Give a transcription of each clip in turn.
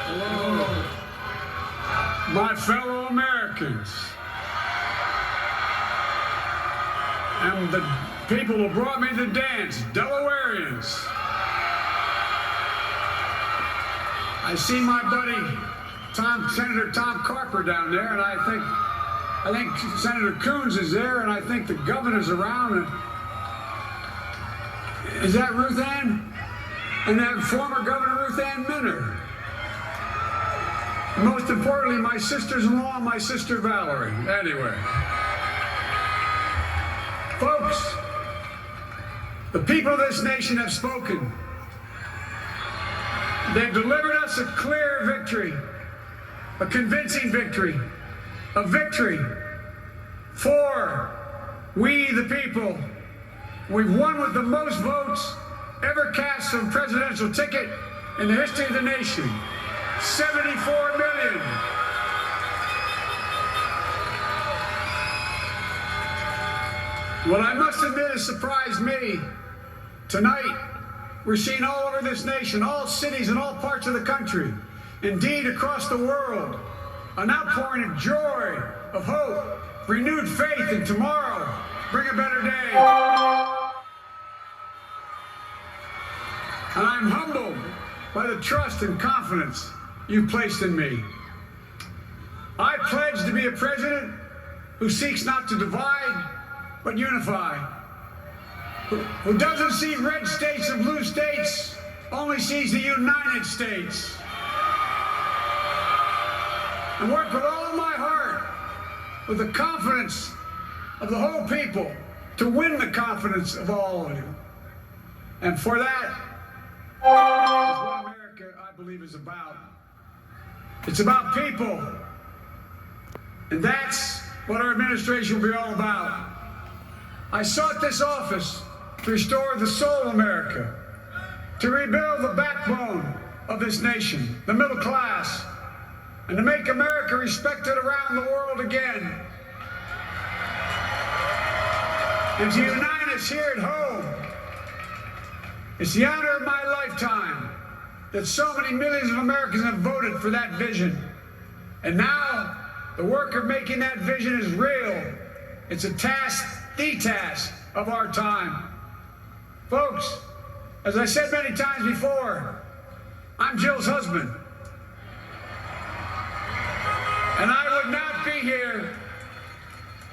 Hello, my fellow Americans, and the people who brought me the dance, Delawareans. I see my buddy Senator Tom Carper down there, and I think Senator Coons is there, and I think the governor's around. And is that Ruth Ann? And that former Governor Ruth Ann Minner. And most importantly, my sisters-in-law, my sister Valerie. Anyway. Folks, the people of this nation have spoken. They've delivered us a clear victory, a convincing victory, a victory for we the people. We've won with the most votes ever cast on a presidential ticket in the history of the nation. 74 million. What I must admit has surprised me. Tonight, we're seeing all over this nation, all cities and all parts of the country, indeed across the world, an outpouring of joy, of hope, renewed faith in tomorrow. Bring a better day. And I'm humbled by the trust and confidence you've placed in me. I pledge to be a president who seeks not to divide, but unify. Who doesn't see red states and blue states, only sees the United States. And work with all of my heart, with the confidence of the whole people, to win the confidence of all of you. And for that, is what America, I believe, is about. It's about people. And that's what our administration will be all about. I sought this office to restore the soul of America, to rebuild the backbone of this nation, the middle class, and to make America respected around the world again. And to unite us here at home. It's the honor of my lifetime that so many millions of Americans have voted for that vision. And now, the work of making that vision is real. It's a task, the task of our time. Folks, as I said many times before, I'm Jill's husband. And I would not be here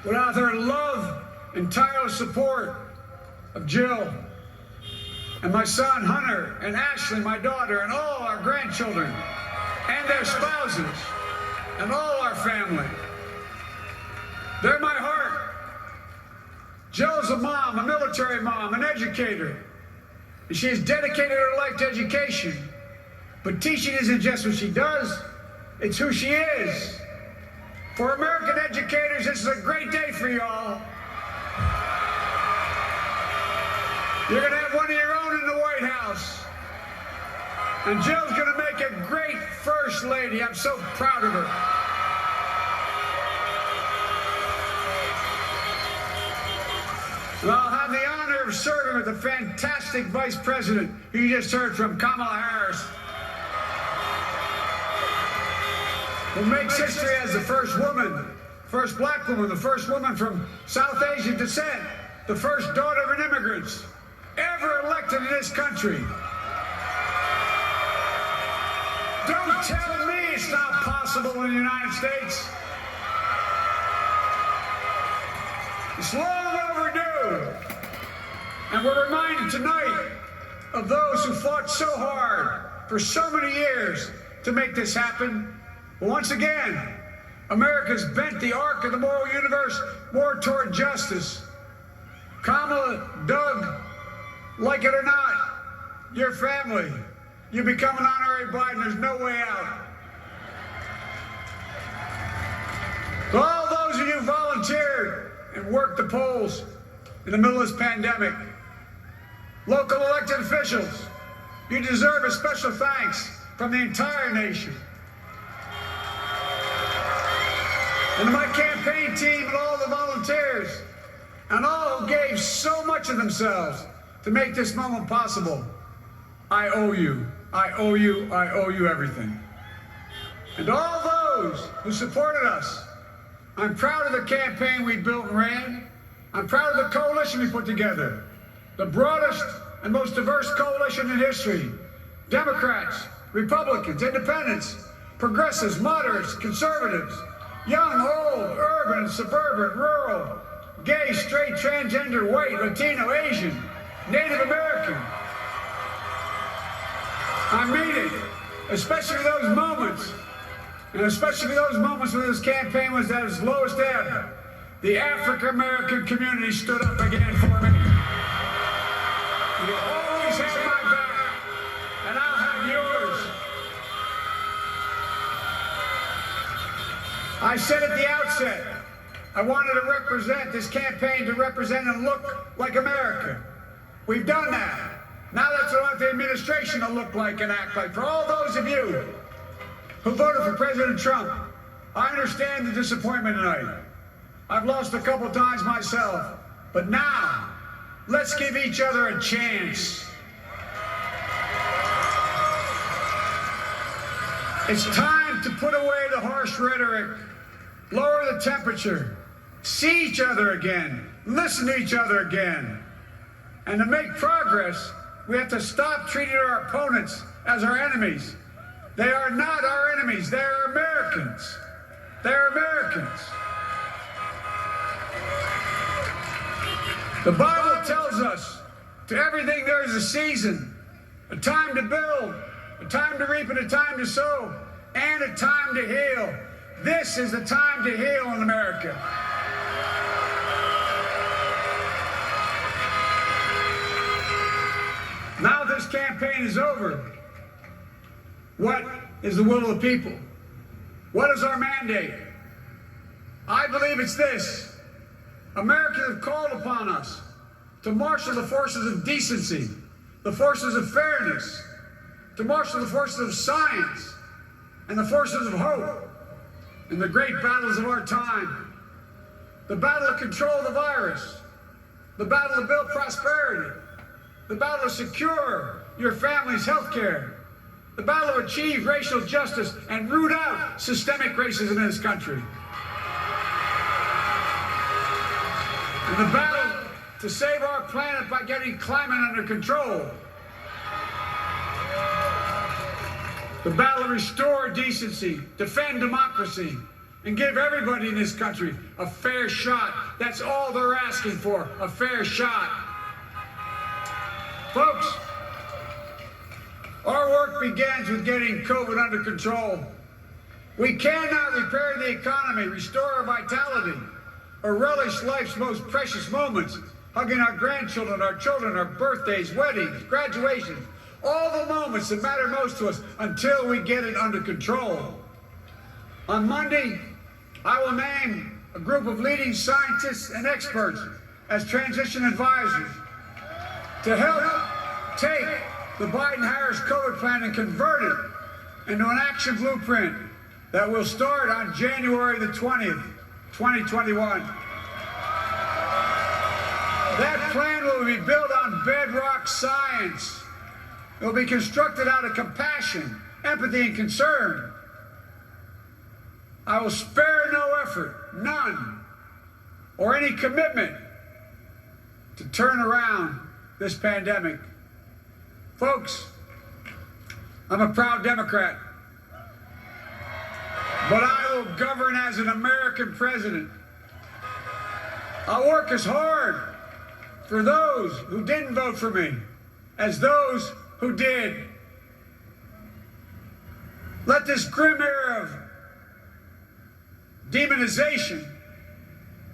without her love and tireless support of Jill and my son Hunter and Ashley, my daughter, and all our grandchildren and their spouses and all our family. They're my heart. Jill's a mom, a military mom, an educator. And she has dedicated her life to education. But teaching isn't just what she does, it's who she is. For American educators, this is a great day for y'all. You're going to have one of your own in the White House. And Jill's going to make a great First Lady. I'm so proud of her. And I'll have the honor of serving with the fantastic Vice President who you just heard from, Kamala Harris, who makes history as the first woman, first black woman, the first woman from South Asian descent, the first daughter of an immigrant ever elected in this country. Don't tell me it's not possible in the United States. It's long overdue. And we're reminded tonight of those who fought so hard for so many years to make this happen. But once again, America's bent the arc of the moral universe more toward justice. Kamala, Doug, like it or not, your family, you become an honorary Biden, there's no way out. To all those of you who volunteered and worked the polls in the middle of this pandemic, local elected officials, you deserve a special thanks from the entire nation. And to my campaign team and all the volunteers, and all who gave so much of themselves to make this moment possible, I owe you. I owe you. I owe you everything. And all those who supported us, I'm proud of the campaign we built and ran. I'm proud of the coalition we put together, the broadest and most diverse coalition in history. Democrats, Republicans, independents, progressives, moderates, conservatives, young, old, urban and suburban, rural, gay, straight, transgender, white, Latino, Asian, Native American. I'm meeting, especially those moments, and especially those moments when this campaign was at its lowest ebb. The African American community stood up again for me. You always have my back, and I'll have yours. I said at the outset, I wanted to represent this campaign to represent and look like America. We've done that. Now that's what I want the administration to look like and act like. For all those of you who voted for President Trump, I understand the disappointment tonight. I've lost a couple times myself, but now, let's give each other a chance. It's time to put away the harsh rhetoric, lower the temperature, see each other again, listen to each other again. And to make progress, we have to stop treating our opponents as our enemies. They are not our enemies, they are Americans. They're Americans. The Bible tells us, to everything there is a season, a time to build, a time to reap and a time to sow, and a time to heal. This is the time to heal in America. Now this campaign is over. What is the will of the people? What is our mandate? I believe it's this. Americans have called upon us to marshal the forces of decency, the forces of fairness, to marshal the forces of science, and the forces of hope in the great battles of our time. The battle to control the virus, the battle to build prosperity, the battle to secure your family's health care, the battle to achieve racial justice and root out systemic racism in this country. And the battle to save our planet by getting climate under control. The battle to restore decency, defend democracy, and give everybody in this country a fair shot. That's all they're asking for, a fair shot. Folks, our work begins with getting COVID under control. We cannot repair the economy, restore our vitality, or relish life's most precious moments, hugging our grandchildren, our children, our birthdays, weddings, graduations, all the moments that matter most to us until we get it under control. On Monday, I will name a group of leading scientists and experts as transition advisors to help take the Biden-Harris COVID plan and convert it into an action blueprint that will start on January the 20th, 2021. That plan will be built on bedrock science. It will be constructed out of compassion, empathy, and concern. I will spare no effort, none, or any commitment to turn around this pandemic. Folks, I'm a proud Democrat, but I will govern as an American president. I'll work as hard for those who didn't vote for me as those who did. Let this grim era of demonization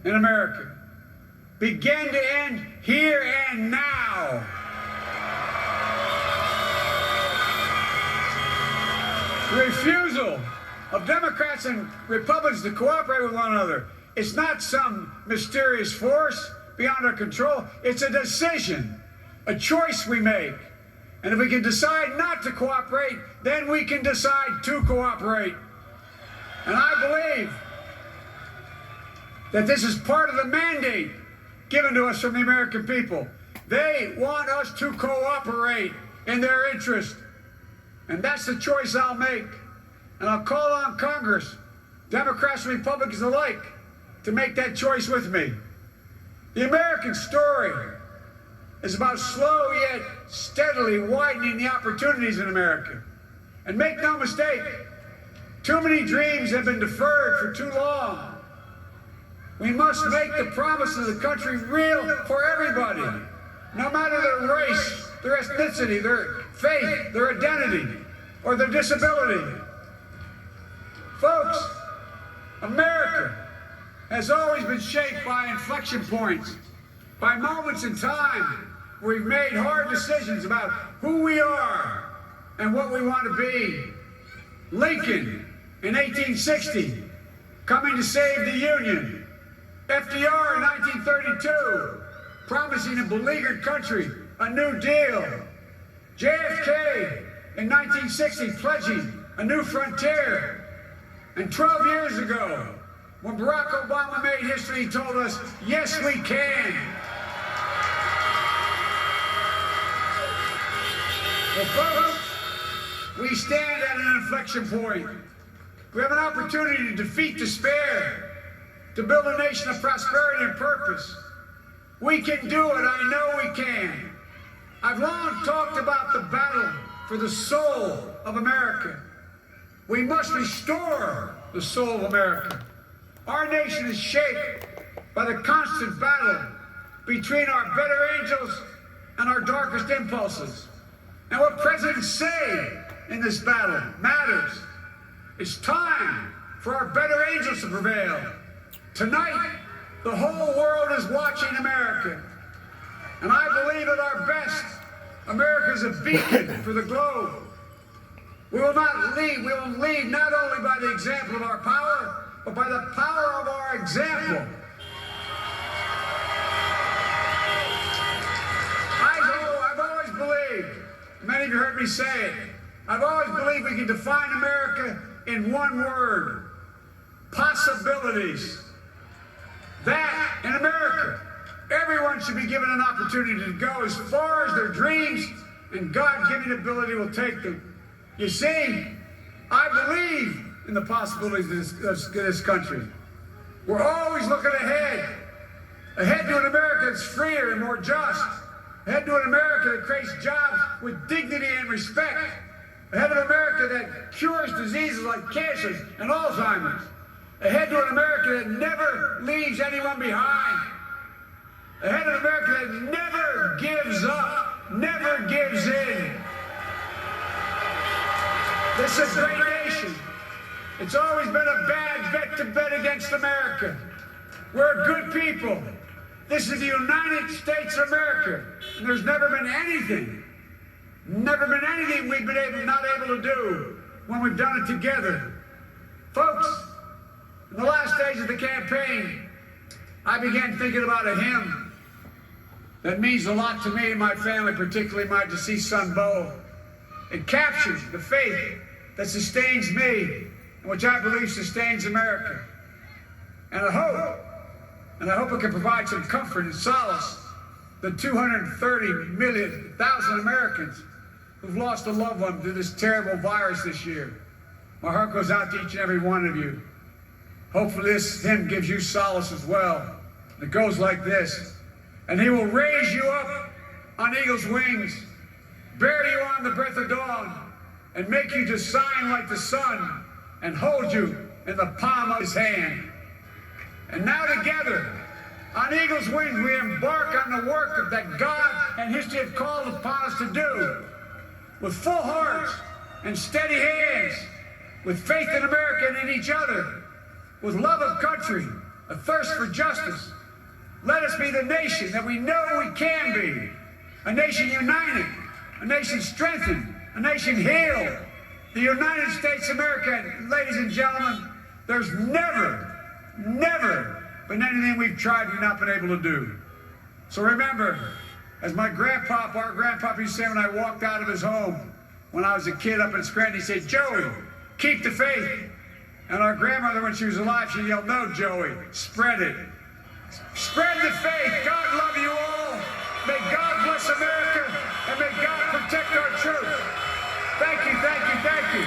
in America begin to end here and now. The refusal of Democrats and Republicans to cooperate with one another, it's not some mysterious force beyond our control. It's a decision, a choice we make. And if we can decide not to cooperate, then we can decide to cooperate. And I believe that this is part of the mandate given to us from the American people. They want us to cooperate in their interest. And that's the choice I'll make. And I'll call on Congress, Democrats and Republicans alike, to make that choice with me. The American story is about slow yet steadily widening the opportunities in America. And make no mistake, too many dreams have been deferred for too long. We must make the promise of the country real for everybody, no matter their race, their ethnicity, their faith, their identity, or their disability. Folks, America has always been shaped by inflection points, by moments in time where we've made hard decisions about who we are and what we want to be. Lincoln in 1860, coming to save the Union. FDR in 1932, promising a beleaguered country a new deal. JFK in 1960, pledging a new frontier. And 12 years ago, when Barack Obama made history, he told us, yes, we can. Well, folks, we stand at an inflection point. We have an opportunity to defeat despair, to build a nation of prosperity and purpose. We can do it. I know we can. I've long talked about the battle for the soul of America. We must restore the soul of America. Our nation is shaped by the constant battle between our better angels and our darkest impulses. And what presidents say in this battle matters. It's time for our better angels to prevail. Tonight, the whole world is watching America. And I believe at our best, America is a beacon for the globe. We will lead not only by the example of our power, but by the power of our example. I've always believed, many of you heard me say it, I've always believed we can define America in one word: possibilities. That, in America, everyone should be given an opportunity to go as far as their dreams and God-given ability will take them. You see, I believe in the possibilities of this country. We're always looking ahead to an America that's freer and more just, ahead to an America that creates jobs with dignity and respect, ahead of an America that cures diseases like cancer and Alzheimer's, ahead to an America that never leaves anyone behind, ahead of an America that never gives up, never gives in. This is a great nation. It's always been a bad bet to bet against America. We're good people. This is the United States of America. And there's never been anything we've been not able to do when we've done it together. Folks, in the last days of the campaign, I began thinking about a hymn that means a lot to me and my family, particularly my deceased son, Bo. It captures the faith that sustains me, and which I believe sustains America. And I hope it can provide some comfort and solace to 230,000 Americans who've lost a loved one to this terrible virus this year. My heart goes out to each and every one of you. Hopefully this hymn gives you solace as well. It goes like this: and he will raise you up on eagle's wings, bear you on the breath of dawn, and make you to shine like the sun, and hold you in the palm of his hand. And now together, on eagle's wings, we embark on the work that God and history have called upon us to do, with full hearts and steady hands, with faith in America and in each other, with love of country, a thirst for justice. Let us be the nation that we know we can be, a nation united, a nation strengthened, a nation healed. The United States of America, ladies and gentlemen, there's never been anything we've tried we've not been able to do. So remember, as our grandpapa used to say when I walked out of his home when I was a kid up in Scranton, he said, "Joey, keep the faith." And our grandmother, when she was alive, she yelled, "No, Joey, spread it. Spread the faith. God love you all. May God bless America, and may God protect our troops." Thank you, thank you, thank you.